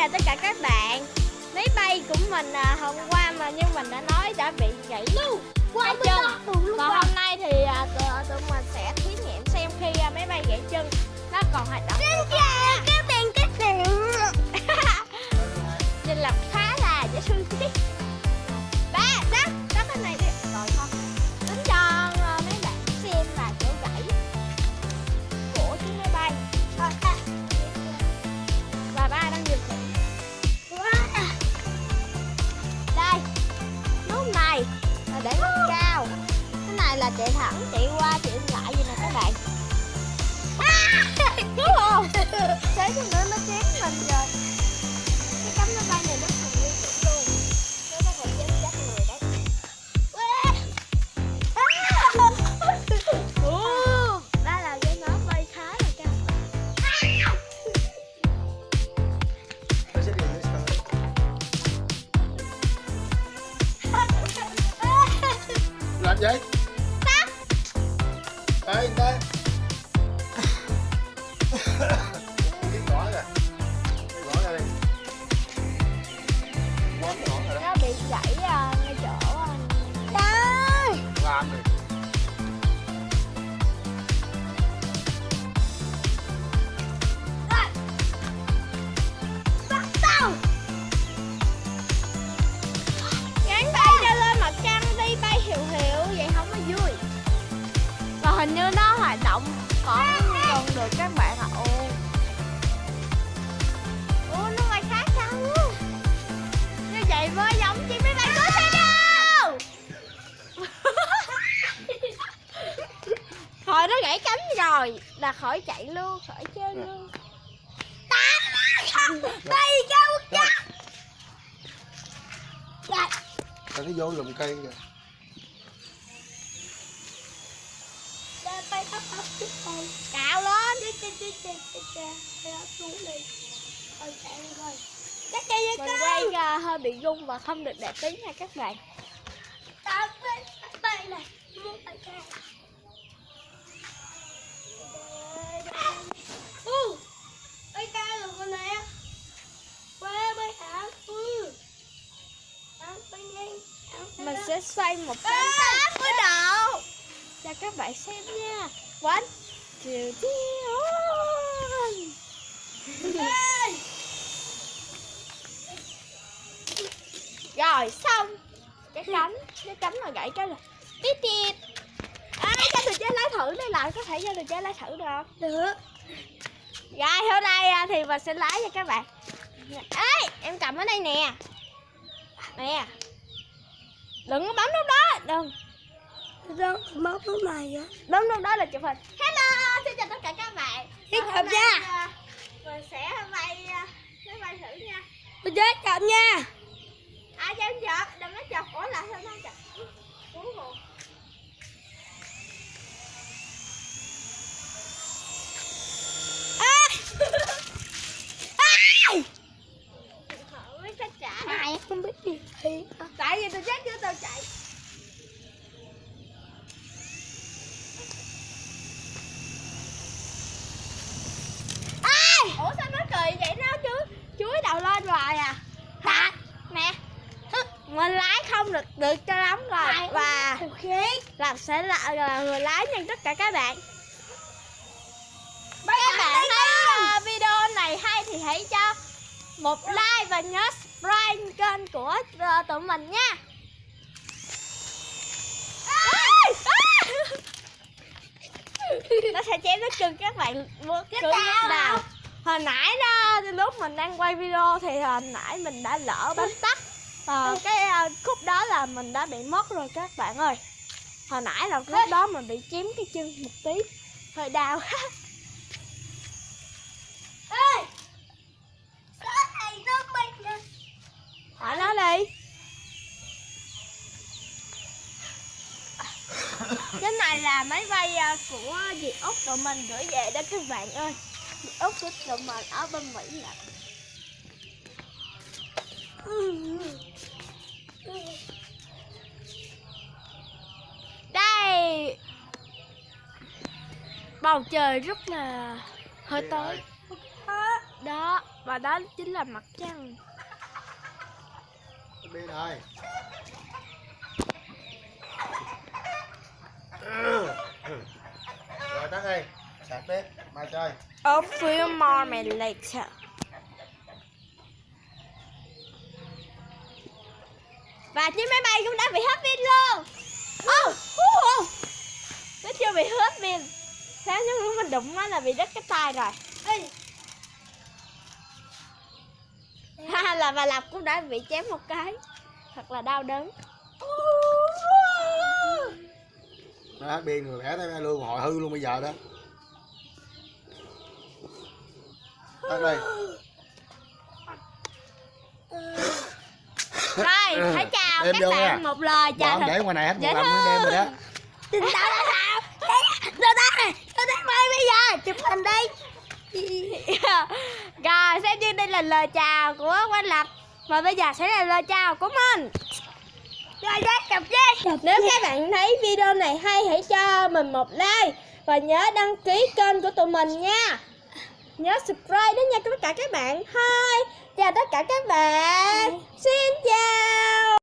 chào tất cả các bạn. Máy bay của mình hôm qua mà như mình đã nói đã bị gãy luôn hai chân. Còn hôm nay thì tụi mình sẽ thí nghiệm xem khi máy bay gãy chân nó còn hoạt động. Xin chào các bạn nhìn là khá là dễ thương tí. Ba đó cái này đi rồi thôi. Tính cho mấy bạn xem là chỗ gãy của chiếc máy bay. Và ba đang điều khiển. Đây, nút này là để lên cao, cái này là chạy thẳng, chạy qua, chạy lại vậy nè các bạn. Đúng không? Thế chứ nữa nó chém mình rồi. Cái cắm máy bay này nó còn nguy hiểm luôn. Nó còn chém chết người đấy. Đây là cái nó bay khá là cao. Làm gì? Tắt. Đây, đây. Cái gõ kìa. Cái gõ ra đi. Quấn cái gõ rồi đó. Nó bị gãy ngay chỗ đây. Làm đi. Gắn tay cho lên mặt trăng đi, bay hiệu hiệu vậy không có vui. Và hình như nó hoạt động còn được các bạn ạ. Ủa nó bay khá cao luôn. Như vậy mới giống chiếc máy bay của xe đâu. Thôi nó gãy cánh rồi là khỏi chạy luôn, khỏi chơi luôn. Bay cao quá. Rồi nó vô lùm cây kìa. Cạo lên mình quay hơi bị rung và không được đẹp tí nha các bạn. Mình sẽ xoay 180 độ cho các bạn xem nha. One, two, three, rồi xong. Cái cánh là gãy cái là tít tít. Cho tôi chơi lái thử đây, lại có thể cho tôi chơi lái thử được không? Được. Rồi hôm nay thì mình sẽ lái cho các bạn. Ê, em cầm ở đây nè. Nè. Đừng có bấm nút đó, đừng. Đâu, bấm nút này vậy? Bấm nút đó là chụp hình. Hello, xin chào tất cả các bạn. Xin chào nha. Mình sẽ bay máy bay thử nha. Tôi chết chậm nha. Cho em chụp, đừng có chụp. Ủa lại sao nó chụp? Ai không biết gì thì Tại vì tôi chết chứ tôi chạy. Ủa sao nó kỳ vậy nó chứ? Chuối đầu lên rồi à. Hả? Nè. Mình lái không được cho lắm rồi. Và làm sẽ là người lái nha tất cả các bạn. Các bạn thấy video này hay thì hãy cho một like và nhớ subscribe kênh của tụi mình nha. Nó sẽ chém nó cưng các bạn cưng lúc nào. Hồi nãy đó lúc mình đang quay video thì hồi nãy mình đã lỡ bấm tắt. Cái khúc đó là mình đã bị mất rồi các bạn ơi. Hồi nãy là khúc đó mình bị chém cái chân một tí, hơi đau. Hỏi nó đi. Cái này là máy bay của Việt Úc tụi mình gửi về đó các bạn ơi. Việt Úc của tụi mình ở bên Mỹ nè. Đây. Bầu trời rất là hơi tối. Đó, và đó chính là mặt trăng. Cái bên này. Rồi tắt đi. Sạc tiếp. Mai chơi. A few moments later. Và chiếc máy bay cũng đã bị hết pin luôn. Nó chưa bị hết pin. Sáng nếu mình đụng nó là bị đứt cái tay rồi. Ha là bà Lập cũng đã bị chém một cái. Thật là đau đớn. Nó hát biên người vẽ tới luôn, hội hư luôn bây giờ đó. Tắt đi. Rồi, hãy chào Đem các vô bạn nha. một lời chào Bọn thật để ngoài này hết một dễ lần mới đem rồi đó. Tình tao là sao? Tôi thấy mày bây giờ chụp hình đi. Rồi, xem như đây là lời chào của Quang Lập. Và bây giờ sẽ là lời chào của mình. Rồi đó, chụp đi. Nếu các bạn thấy video này hay, hãy cho mình một like. Và nhớ đăng ký kênh của tụi mình nha. Nhớ subscribe đó nha tất cả các bạn. Thôi, chào tất cả các bạn. Xin chào.